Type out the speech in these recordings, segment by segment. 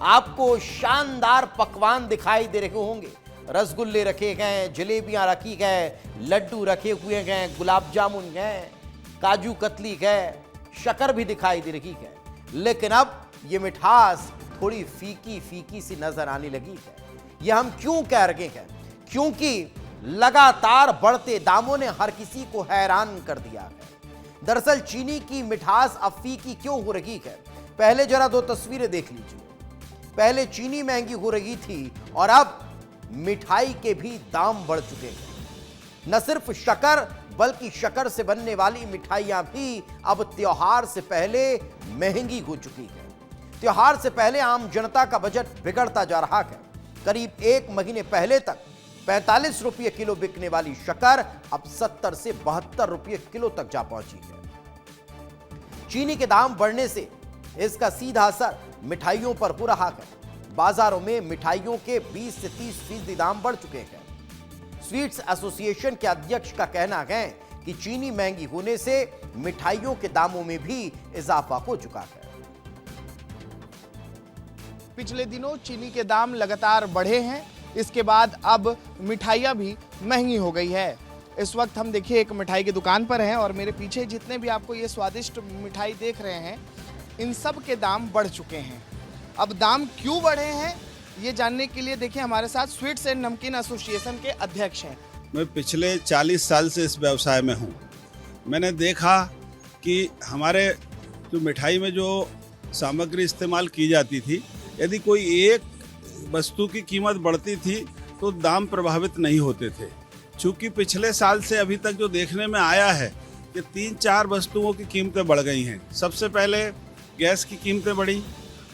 आपको शानदार पकवान दिखाई दे रहे होंगे। रसगुल्ले रखे गए, जलेबियां रखी गए, लड्डू रखे हुए गए, गुलाब जामुन गए, काजू कतली गए, शक्कर भी दिखाई दे रही है। लेकिन अब ये मिठास थोड़ी फीकी फीकी सी नजर आने लगी है। ये हम क्यों कह रहे हैं? क्योंकि लगातार बढ़ते दामों ने हर किसी को हैरान कर दिया है। दरअसल चीनी की मिठास अब फीकी क्यों हो रही है? पहले जरा दो तस्वीरें देख लीजिए। पहले चीनी महंगी हो रही थी और अब मिठाई के भी दाम बढ़ चुके हैं। न सिर्फ शक्कर बल्कि शक्कर से बनने वाली मिठाइयां भी अब त्योहार से पहले महंगी हो चुकी है। त्योहार से पहले आम जनता का बजट बिगड़ता जा रहा है। करीब एक महीने पहले तक 45 रुपये किलो बिकने वाली शक्कर अब 70 से 72 रुपये किलो तक जा पहुंची है। चीनी के दाम बढ़ने से इसका सीधा असर मिठाइयों पर हो रहा है। बाजारों में मिठाइयों के 20 से 30% दाम बढ़ चुके हैं। स्वीट्स एसोसिएशन के अध्यक्ष का कहना है कि चीनी महंगी होने से मिठाइयों के दामों में भी इजाफा हो चुका है। पिछले दिनों चीनी के दाम लगातार बढ़े हैं। इसके बाद अब मिठाइयाँ भी महंगी हो गई है। इस वक्त हम देखिए एक मिठाई की दुकान पर हैं और मेरे पीछे जितने भी आपको ये स्वादिष्ट मिठाई देख रहे हैं, इन सब के दाम बढ़ चुके हैं। अब दाम क्यों बढ़े हैं ये जानने के लिए देखिए हमारे साथ स्वीट्स एंड नमकीन एसोसिएशन के अध्यक्ष हैं। मैं पिछले 40 साल से इस व्यवसाय में हूँ। मैंने देखा कि हमारे जो मिठाई में जो सामग्री इस्तेमाल की जाती थी, यदि कोई एक वस्तु की कीमत बढ़ती थी तो दाम प्रभावित नहीं होते थे। चूँकि पिछले साल से अभी तक जो देखने में आया है कि 3-4 वस्तुओं की कीमतें बढ़ गई हैं। सबसे पहले गैस की कीमतें बढ़ी,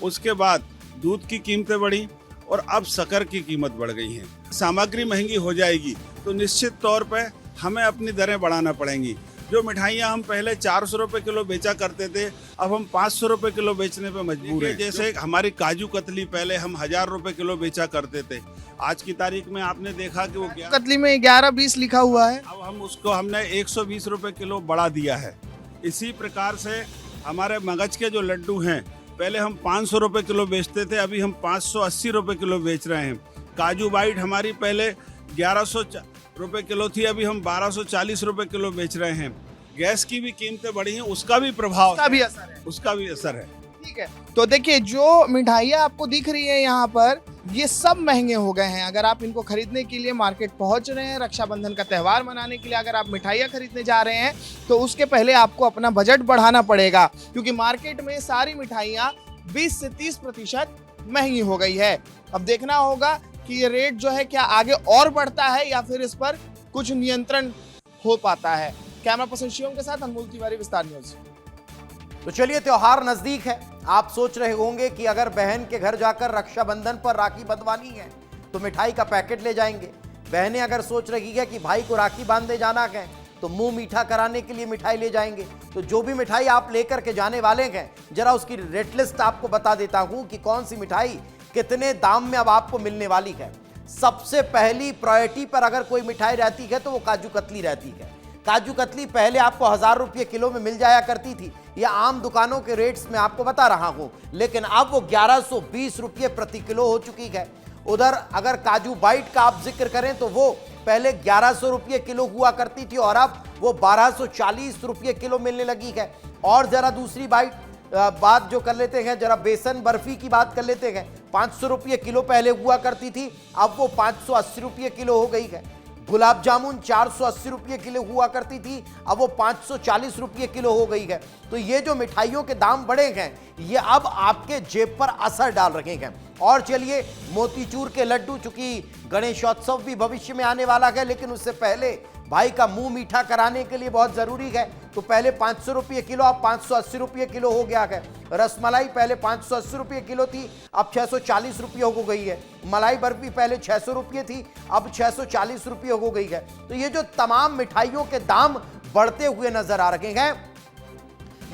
उसके बाद दूध की कीमतें बढ़ी और अब शक्कर की कीमत बढ़ गई है। सामग्री महंगी हो जाएगी तो निश्चित तौर पे हमें अपनी दरें बढ़ाना पड़ेंगी। जो मिठाइयाँ हम पहले 400 रुपये किलो बेचा करते थे, अब हम 500 रुपये किलो बेचने पे मजबूर हैं। जैसे हमारी काजू कतली पहले हम 1000 रुपये किलो बेचा करते थे, आज की तारीख में आपने देखा कि वो कतली में 11-20 लिखा हुआ है। अब हमने 120 रुपये किलो बढ़ा दिया है। इसी प्रकार से हमारे मगज के जो लड्डू हैं, पहले हम 500 रुपये किलो बेचते थे, अभी हम 580 रुपये किलो बेच रहे हैं। काजू बाइट हमारी पहले 1100 रुपये किलो थी, अभी हम 1240 रुपये किलो बेच रहे हैं। गैस की भी कीमतें बढ़ी हैं, उसका भी प्रभाव, उसका भी असर है। ठीक है, तो देखिए जो मिठाइयाँ आपको दिख रही है यहाँ पर, ये सब महंगे हो गए हैं। अगर आप इनको खरीदने के लिए मार्केट पहुंच रहे हैं, रक्षाबंधन का त्यौहार मनाने के लिए अगर आप मिठाइयाँ खरीदने जा रहे हैं, तो उसके पहले आपको अपना बजट बढ़ाना पड़ेगा, क्योंकि मार्केट में सारी मिठाइयाँ 20 से 30% महंगी हो गई है। अब देखना होगा कि ये रेट जो है क्या आगे और बढ़ता है या फिर इस पर कुछ नियंत्रण हो पाता है। कैमरा पर्सन शिवम के साथ अनमोल तिवारी, विस्तार न्यूज। तो चलिए, त्योहार नजदीक है। आप सोच रहे होंगे कि अगर बहन के घर जाकर रक्षाबंधन पर राखी बंधवानी है तो मिठाई का पैकेट ले जाएंगे। बहनें अगर सोच रही है कि भाई को राखी बांधने जाना है तो मुंह मीठा कराने के लिए मिठाई ले जाएंगे। तो जो भी मिठाई आप लेकर के जाने वाले हैं, जरा उसकी रेट लिस्ट आपको बता देता हूं कि कौन सी मिठाई कितने दाम में अब आपको मिलने वाली है। सबसे पहली प्रायोरिटी पर अगर कोई मिठाई रहती है तो वो काजू कतली रहती है। काजू कतली पहले आपको 1000 रुपये किलो में मिल जाया करती थी। यह आम दुकानों के रेट्स में आपको बता रहा हूं, लेकिन अब वो 1120 रुपये प्रति किलो हो चुकी है। उधर अगर काजू बाइट का आप जिक्र करें तो वो पहले 1100 रुपये किलो हुआ करती थी और अब वो 1240 रुपये किलो मिलने लगी है। और जरा दूसरी बात जो कर लेते हैं, जरा बेसन बर्फी की बात कर लेते हैं। 500 रुपये किलो पहले हुआ करती थी, अब वो 580 रुपये किलो हो गई है। गुलाब जामुन 480 रुपये किलो हुआ करती थी, अब वो 540 रुपये किलो हो गई है। तो ये जो मिठाइयों के दाम बढ़े हैं, ये अब आपके जेब पर असर डाल रहे हैं। और चलिए, मोतीचूर के लड्डू, चूंकि गणेशोत्सव भी भविष्य में आने वाला है, लेकिन उससे पहले भाई का मुंह मीठा कराने के लिए बहुत जरूरी है। तो पहले 500 रुपये किलो, अब 580 रुपये किलो हो गया है। रसमलाई पहले 580 रुपये किलो थी, अब 640 रुपये हो गई है। मलाई बर्फी पहले 600 रुपये थी, अब 640 रुपये हो गई है। तो ये जो तमाम मिठाइयों के दाम बढ़ते हुए नजर आ रहे हैं,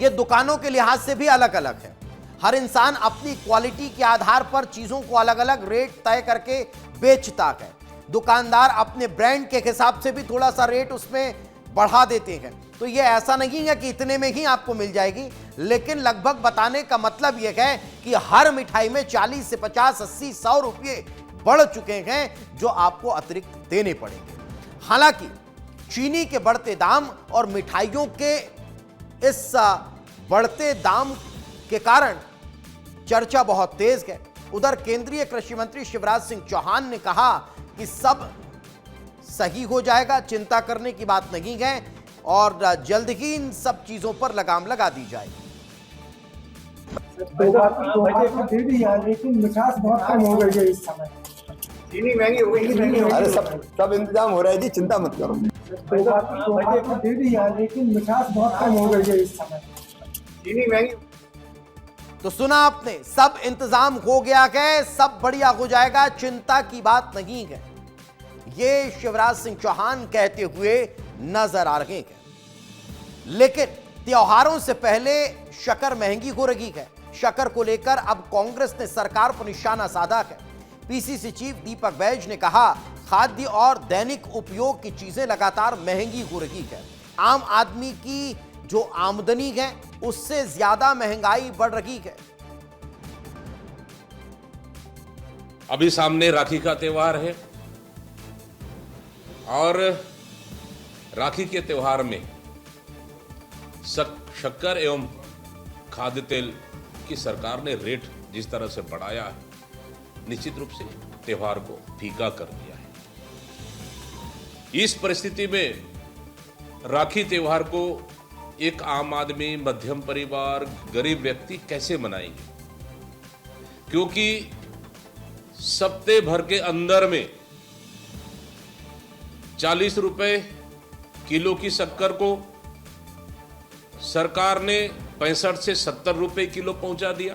ये दुकानों के लिहाज से भी अलग अलग है। हर इंसान अपनी क्वालिटी के आधार पर चीजों को अलग अलग रेट तय करके बेचता है। दुकानदार अपने ब्रांड के हिसाब से भी थोड़ा सा रेट उसमें बढ़ा देते हैं। तो ये ऐसा नहीं है कि इतने में ही आपको मिल जाएगी, लेकिन लगभग बताने का मतलब यह है कि हर मिठाई में 40 से 50, 80, 100 रुपये बढ़ चुके हैं जो आपको अतिरिक्त देने पड़ेंगे। हालांकि चीनी के बढ़ते दाम और मिठाइयों के इस बढ़ते दाम के कारण चर्चा बहुत तेज है। उधर केंद्रीय कृषि मंत्री शिवराज सिंह चौहान ने कहा कि सब सही हो जाएगा, चिंता करने की बात नहीं है और जल्द ही इन सब चीजों पर लगाम लगा दी जाएगी। दे दी है, लेकिन मिठास बहुत कम हो गई है इस समय। चीनी महंगी हो गई। अरे सब इंतजाम हो रहा है जी, चिंता मत करो। दे दी है, लेकिन मिठास बहुत कम हो गई है इस समय। चीनी महंगी। तो सुना आपने, सब इंतजाम हो गया है, सब बढ़िया हो जाएगा, चिंता की बात नहीं है। ये शिवराज सिंह चौहान कहते हुए नजर आ रहे हैं। लेकिन त्योहारों से पहले शक्कर महंगी हो रही है। शक्कर को लेकर अब कांग्रेस ने सरकार पर निशाना साधा है। पीसीसी चीफ दीपक बैज ने कहा, खाद्य और दैनिक उपयोग की चीजें लगातार महंगी हो रही है। आम आदमी की जो आमदनी है उससे ज्यादा महंगाई बढ़ रही है। अभी सामने राखी का त्योहार है और राखी के त्योहार में शक्कर एवं खाद्य तेल की सरकार ने रेट जिस तरह से बढ़ाया है, निश्चित रूप से त्योहार को फीका कर दिया है। इस परिस्थिति में राखी त्योहार को एक आम आदमी, मध्यम परिवार, गरीब व्यक्ति कैसे मनाएंगे? क्योंकि सप्ताह भर के अंदर में 40 रुपए किलो की शक्कर को सरकार ने 65 से 70 रुपए किलो पहुंचा दिया।